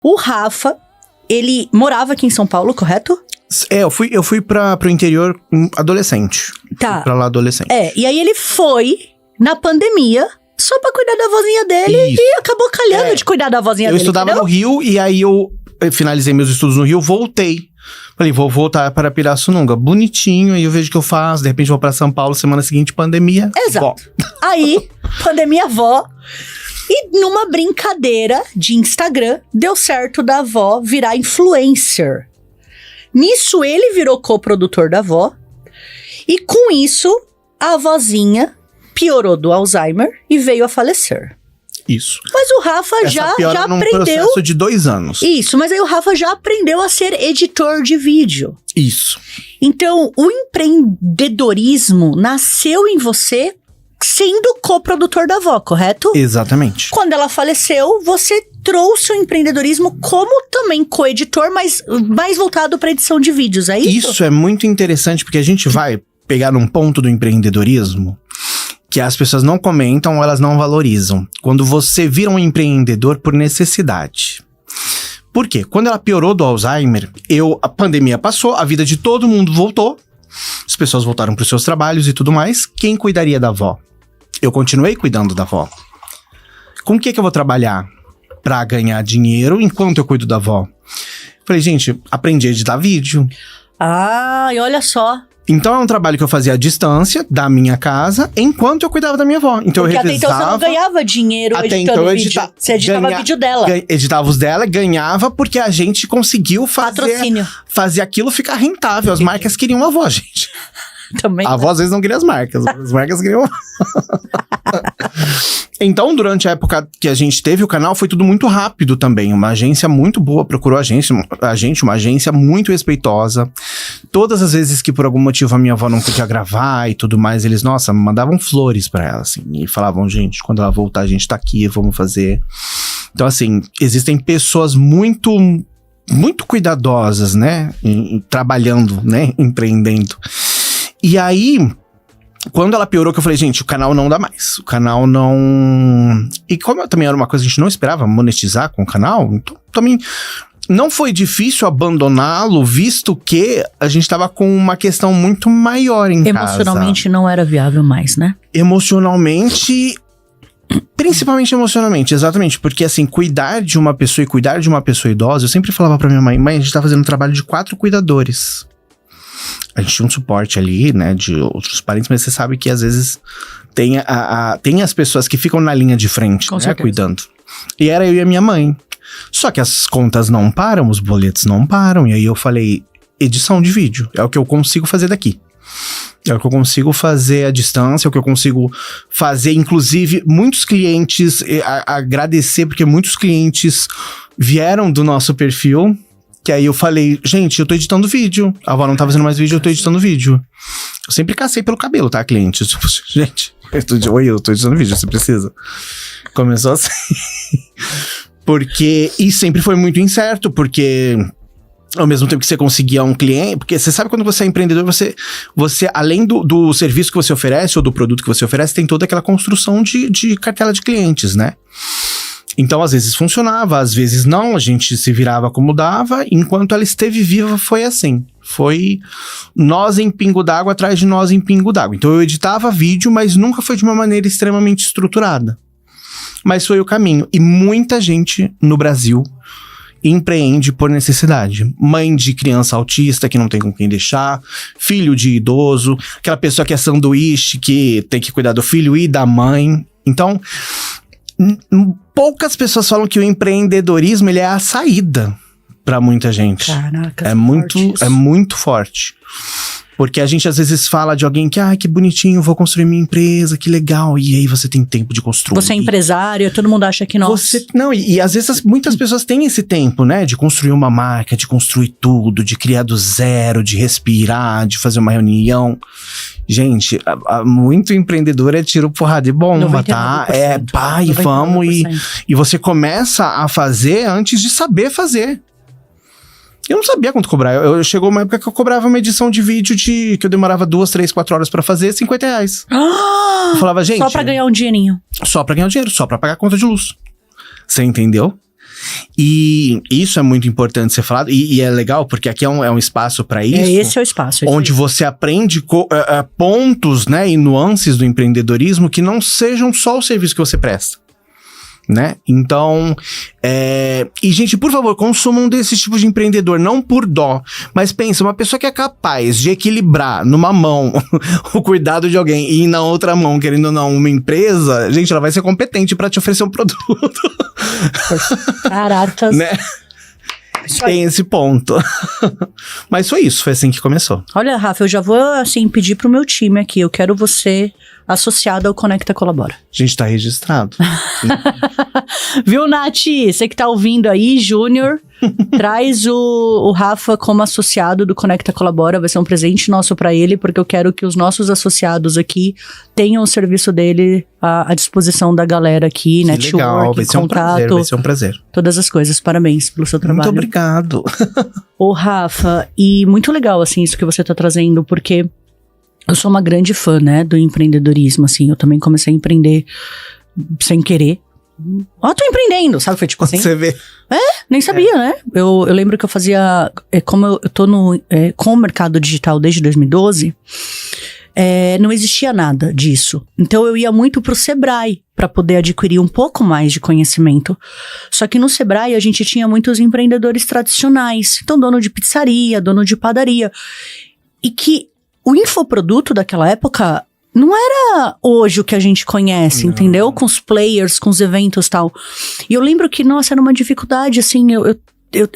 O Rafa, ele morava aqui em São Paulo, correto? Eu fui pro interior adolescente. Tá. Fui pra lá adolescente. E aí ele foi na pandemia só pra cuidar da vozinha dele. Isso. E acabou calhando de cuidar da vozinha dele. Eu estudava no Rio e aí eu finalizei meus estudos no Rio, voltei. Falei, vou voltar para Pirassununga. Bonitinho, aí eu vejo o que eu faço. De repente vou pra São Paulo, semana seguinte pandemia. Exato. Aí, pandemia avó. E numa brincadeira de Instagram, deu certo da avó virar influencer. Nisso, ele virou coprodutor da avó. E com isso, a avózinha piorou do Alzheimer e veio a falecer. Isso. Mas o Rafa já num aprendeu... processo de 2 anos. Isso, mas aí o Rafa já aprendeu a ser editor de vídeo. Isso. Então, o empreendedorismo nasceu em você sendo coprodutor da avó, correto? Exatamente. Quando ela faleceu, você trouxe o empreendedorismo como também coeditor, mas mais voltado para edição de vídeos, é isso? Isso é muito interessante, porque a gente vai pegar um ponto do empreendedorismo que as pessoas não comentam ou elas não valorizam. Quando você vira um empreendedor por necessidade. Por quê? Quando ela piorou do Alzheimer, a pandemia passou, a vida de todo mundo voltou, as pessoas voltaram para os seus trabalhos e tudo mais. Quem cuidaria da avó? Eu continuei cuidando da avó. Com o que eu vou trabalhar para ganhar dinheiro enquanto eu cuido da avó? Falei, gente, aprendi a editar vídeo. E olha só. Então é um trabalho que eu fazia à distância da minha casa, enquanto eu cuidava da minha avó. Então porque eu revezava. Até então você não ganhava dinheiro editando vídeo. Você editava vídeo dela. Editava os dela, ganhava porque a gente conseguiu fazer aquilo ficar rentável. As marcas queriam a avó, gente. Também. A avó às vezes não queria as marcas queriam. Então, durante a época que a gente teve o canal, foi tudo muito rápido também. Uma agência muito boa procurou a gente, uma agência muito respeitosa. Todas as vezes que por algum motivo a minha avó não podia gravar e tudo mais, eles, mandavam flores pra ela, assim. E falavam, gente, quando ela voltar, a gente tá aqui, vamos fazer. Então, assim, existem pessoas muito, muito cuidadosas, né? Trabalhando, né? Empreendendo. E aí, quando ela piorou, que eu falei, gente, o canal não dá mais. O canal não... E como também era uma coisa que a gente não esperava monetizar com o canal, então também não foi difícil abandoná-lo, visto que a gente tava com uma questão muito maior em casa. Emocionalmente não era viável mais, né? Emocionalmente... Principalmente emocionalmente, exatamente. Porque, assim, cuidar de uma pessoa e cuidar de uma pessoa idosa, eu sempre falava pra minha mãe, a gente tá fazendo um trabalho de 4 cuidadores. A gente tinha um suporte ali, né, de outros parentes, mas você sabe que às vezes tem as pessoas que ficam na linha de frente, com né, certeza. Cuidando. E era eu e a minha mãe. Só que as contas não param, os boletos não param. E aí eu falei, edição de vídeo, é o que eu consigo fazer daqui. É o que eu consigo fazer à distância, é o que eu consigo fazer. Inclusive, muitos clientes, agradecer, porque muitos clientes vieram do nosso perfil. Que aí eu falei, gente, eu tô editando vídeo. A avó não tá fazendo mais vídeo, eu tô editando vídeo. Eu sempre cacei pelo cabelo, tá, cliente? Gente, eu tô editando vídeo, você precisa. Começou assim. E sempre foi muito incerto, porque ao mesmo tempo que você conseguia um cliente... Porque você sabe quando você é empreendedor, você além do serviço que você oferece, ou do produto que você oferece, tem toda aquela construção de cartela de clientes, né? Então, às vezes funcionava, às vezes não, a gente se virava como dava. Enquanto ela esteve viva, foi assim. Foi nós em pingo d'água atrás de nós em pingo d'água. Então, eu editava vídeo, mas nunca foi de uma maneira extremamente estruturada. Mas foi o caminho. E muita gente no Brasil empreende por necessidade. Mãe de criança autista que não tem com quem deixar, filho de idoso, aquela pessoa que é sanduíche, que tem que cuidar do filho e da mãe. Então... Poucas pessoas falam que o empreendedorismo ele é a saída para muita gente. Caraca, é muito forte. Porque a gente às vezes fala de alguém que, que bonitinho, vou construir minha empresa, que legal. E aí você tem tempo de construir. Você é empresário, todo mundo acha que não. E às vezes muitas pessoas têm esse tempo, né? De construir uma marca, de construir tudo, de criar do zero, de respirar, de fazer uma reunião. Gente, muito empreendedor é tiro, porrada e bomba, tá? E vamos. E você começa a fazer antes de saber fazer. Eu não sabia quanto cobrar. Chegou uma época que eu cobrava uma edição de vídeo que eu demorava 2, 3, 4 horas pra fazer, R$50. Eu falava, gente... Só pra ganhar um dinheirinho. Só pra ganhar um dinheiro, só pra pagar a conta de luz. Você entendeu? E isso é muito importante ser falado. E é legal, porque aqui é um espaço para isso. Esse é o espaço. Onde você aprende pontos, né, e nuances do empreendedorismo que não sejam só o serviço que você presta. Né? Então, e gente, por favor, consumam desse tipo de empreendedor, não por dó, mas pensa, uma pessoa que é capaz de equilibrar numa mão o cuidado de alguém e na outra mão, querendo ou não, uma empresa, gente, ela vai ser competente pra te oferecer um produto. Caracas. Né? Tem esse ponto. Mas foi isso, foi assim que começou. Olha, Rafa, eu já vou, assim, pedir pro meu time aqui, eu quero você associado ao Conecta Colabora. A gente tá registrado. Viu, Nath? Você que tá ouvindo aí, Júnior, traz o Rafa como associado do Conecta Colabora, vai ser um presente nosso pra ele, porque eu quero que os nossos associados aqui tenham o serviço dele à disposição da galera aqui, network, legal, vai ser contato. Vai ser um prazer. Todas as coisas, parabéns pelo seu trabalho. Muito obrigado. Ô, Rafa, e muito legal, assim, isso que você tá trazendo, porque eu sou uma grande fã, né, do empreendedorismo, assim, eu também comecei a empreender sem querer. Ó, tô empreendendo, sabe? Foi tipo assim. Você vê. Nem sabia, né? Eu lembro que eu fazia, como eu tô com o mercado digital desde 2012, não existia nada disso. Então eu ia muito pro Sebrae para poder adquirir um pouco mais de conhecimento. Só que no Sebrae a gente tinha muitos empreendedores tradicionais. Então dono de pizzaria, dono de padaria. E que o infoproduto daquela época não era hoje o que a gente conhece, entendeu? Com os players, com os eventos e tal. E eu lembro que, nossa, era uma dificuldade, assim, eu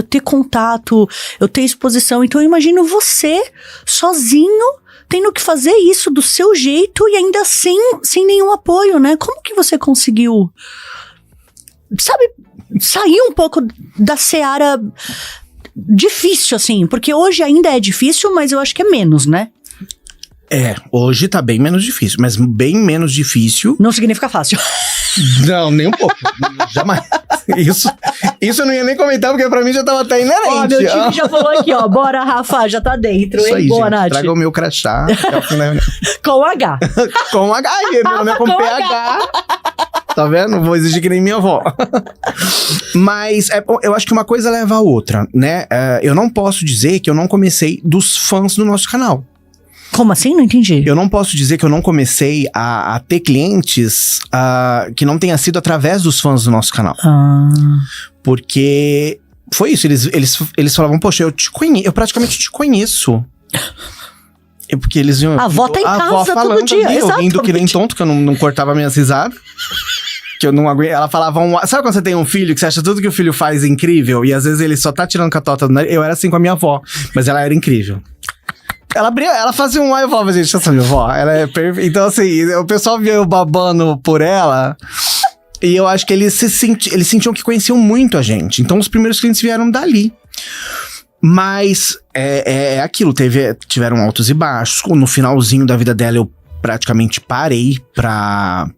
ter contato, eu ter exposição. Então eu imagino você, sozinho, tendo que fazer isso do seu jeito e ainda sem nenhum apoio, né? Como que você conseguiu, sabe, sair um pouco da seara difícil, assim? Porque hoje ainda é difícil, mas eu acho que é menos, né? Hoje tá bem menos difícil, mas bem menos difícil. Não significa fácil. Não, nem um pouco. Jamais. Isso eu não ia nem comentar, porque pra mim já tava até inerente. Ó, meu time já falou aqui, ó. Bora, Rafa, já tá dentro. Isso aí, boa, gente. Nath. Traga o meu crachá. Com H. Com H, meu nome é com PH. Tá vendo? Vou exigir que nem minha avó. Mas eu acho que uma coisa leva a outra, né? Eu não posso dizer que eu não comecei dos fãs do nosso canal. Como assim? Não entendi. Eu não posso dizer que eu não comecei a ter clientes que não tenha sido através dos fãs do nosso canal. Porque foi isso, eles falavam, poxa, eu praticamente te conheço. Porque eles iam... A avó tá em casa todo dia, ali, exatamente. eu rindo que nem tonto, que eu não cortava minhas risadas. Que eu não aguento. Ela falava sabe quando você tem um filho que você acha tudo que o filho faz incrível e às vezes ele só tá tirando catota do nariz? Eu era assim com a minha avó, mas ela era incrível. Ela fazia eu falava, gente, essa minha avó, ela é perfeita. Então, assim, o pessoal via eu babando por ela, e eu acho que eles sentiam que conheciam muito a gente. Então, os primeiros clientes vieram dali. Mas, aquilo, tiveram altos e baixos. No finalzinho da vida dela, eu praticamente parei pra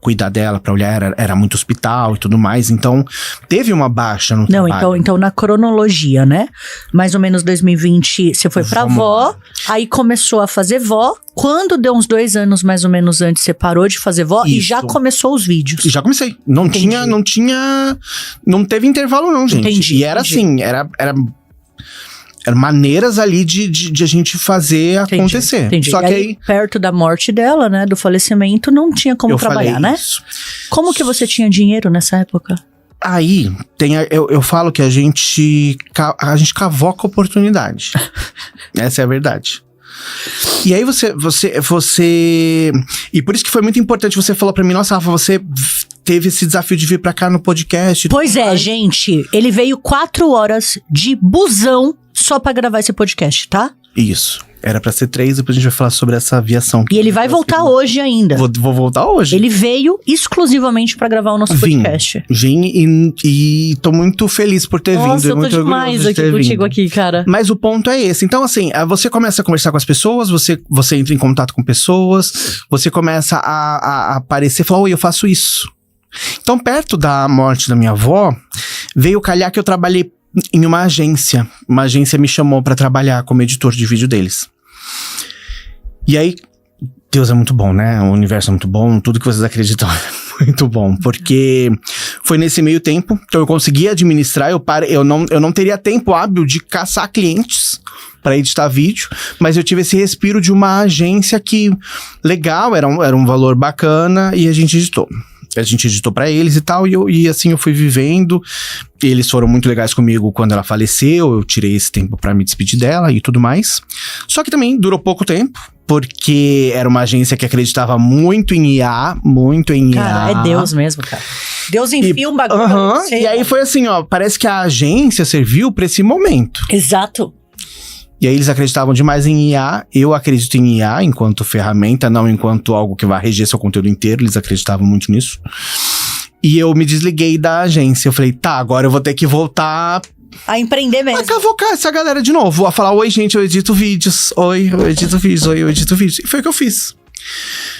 cuidar dela, pra olhar, era muito hospital e tudo mais, então teve uma baixa no trabalho. Então na cronologia, né? Mais ou menos 2020, você foi pra vó, aí começou a fazer vó. Quando deu uns 2 anos mais ou menos antes, você parou de fazer vó e já começou os vídeos. E já comecei. Não teve intervalo não, gente. Entendi. E era assim, eram maneiras ali de a gente fazer acontecer. Entendi. Só que aí, perto da morte dela, né, do falecimento, não tinha como trabalhar, né? Isso. Como que você tinha dinheiro nessa época? Aí, eu falo que a gente cavoca oportunidade. Essa é a verdade. E aí você... E por isso que foi muito importante, você falou pra mim, nossa, Rafa, você teve esse desafio de vir pra cá no podcast. Pois é, gente, ele veio 4 horas de busão só pra gravar esse podcast, tá? Isso. Era pra ser 3, depois a gente vai falar sobre essa aviação. E ele vai voltar hoje ainda. Vou voltar hoje. Ele veio exclusivamente pra gravar o nosso podcast. Vim e tô muito feliz por ter vindo. Nossa, eu tô muito demais aqui contigo aqui, cara. Mas o ponto é esse. Então, assim, você começa a conversar com as pessoas, você entra em contato com pessoas, você começa a aparecer e falar, oi, eu faço isso. Então, perto da morte da minha avó, veio calhar que eu trabalhei em uma agência. Uma agência me chamou pra trabalhar como editor de vídeo deles. E aí, Deus é muito bom, né? O universo é muito bom, tudo que vocês acreditam é muito bom. Porque foi nesse meio tempo, então eu consegui administrar, eu não teria tempo hábil de caçar clientes para editar vídeo, mas eu tive esse respiro de uma agência que, legal, era um valor bacana e a gente editou. A gente editou pra eles e tal, e assim eu fui vivendo. Eles foram muito legais comigo quando ela faleceu, eu tirei esse tempo pra me despedir dela e tudo mais. Só que também durou pouco tempo, porque era uma agência que acreditava muito em IA, Cara, é Deus mesmo, cara. Deus enfia um bagulho pra você. E aí foi assim, ó, parece que a agência serviu pra esse momento. Exato. E aí eles acreditavam demais em IA, eu acredito em IA enquanto ferramenta, não enquanto algo que vai reger seu conteúdo inteiro, eles acreditavam muito nisso. E eu me desliguei da agência, eu falei, tá, agora eu vou ter que voltar a empreender mesmo. A cavocar essa galera de novo, a falar, oi gente, eu edito vídeos, oi, eu edito vídeos. E foi o que eu fiz.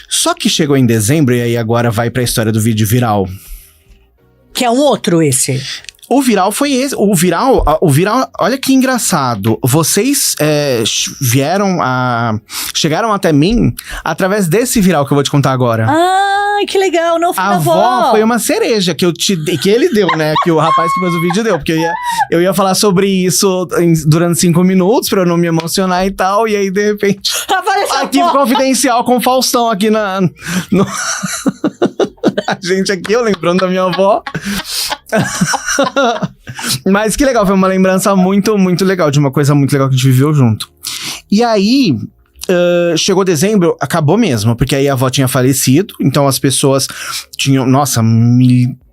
Só que chegou em dezembro, e aí agora vai pra história do vídeo viral. Que é um outro esse. O viral foi esse. O viral, olha que engraçado. Vocês chegaram até mim através desse viral que eu vou te contar agora. Ai, que legal. Não foi a da avó. Foi uma cereja que ele deu, né? Que o rapaz que fez o vídeo deu. Porque eu ia falar sobre isso durante 5 minutos pra eu não me emocionar e tal. E aí, de repente, arquivo confidencial com o Faustão aqui no a gente aqui, eu lembrando da minha avó. Mas que legal, foi uma lembrança muito, muito legal, de uma coisa muito legal que a gente viveu junto. E aí, chegou dezembro, acabou mesmo, porque aí a avó tinha falecido, então as pessoas tinham, nossa,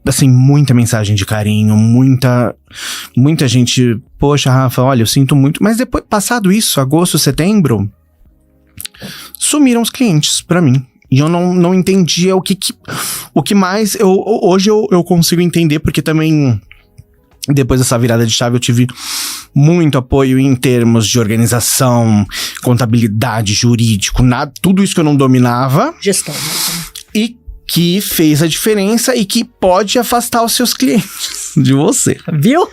assim, muita mensagem de carinho, muita gente, poxa, Rafa, olha, eu sinto muito. Mas depois, passado isso, agosto, setembro, sumiram os clientes pra mim. E eu não entendia o que mais. Hoje eu consigo entender, porque também, depois dessa virada de chave, eu tive muito apoio em termos de organização, contabilidade, jurídico, tudo isso que eu não dominava. Gestão. E que fez a diferença e que pode afastar os seus clientes de você. Viu?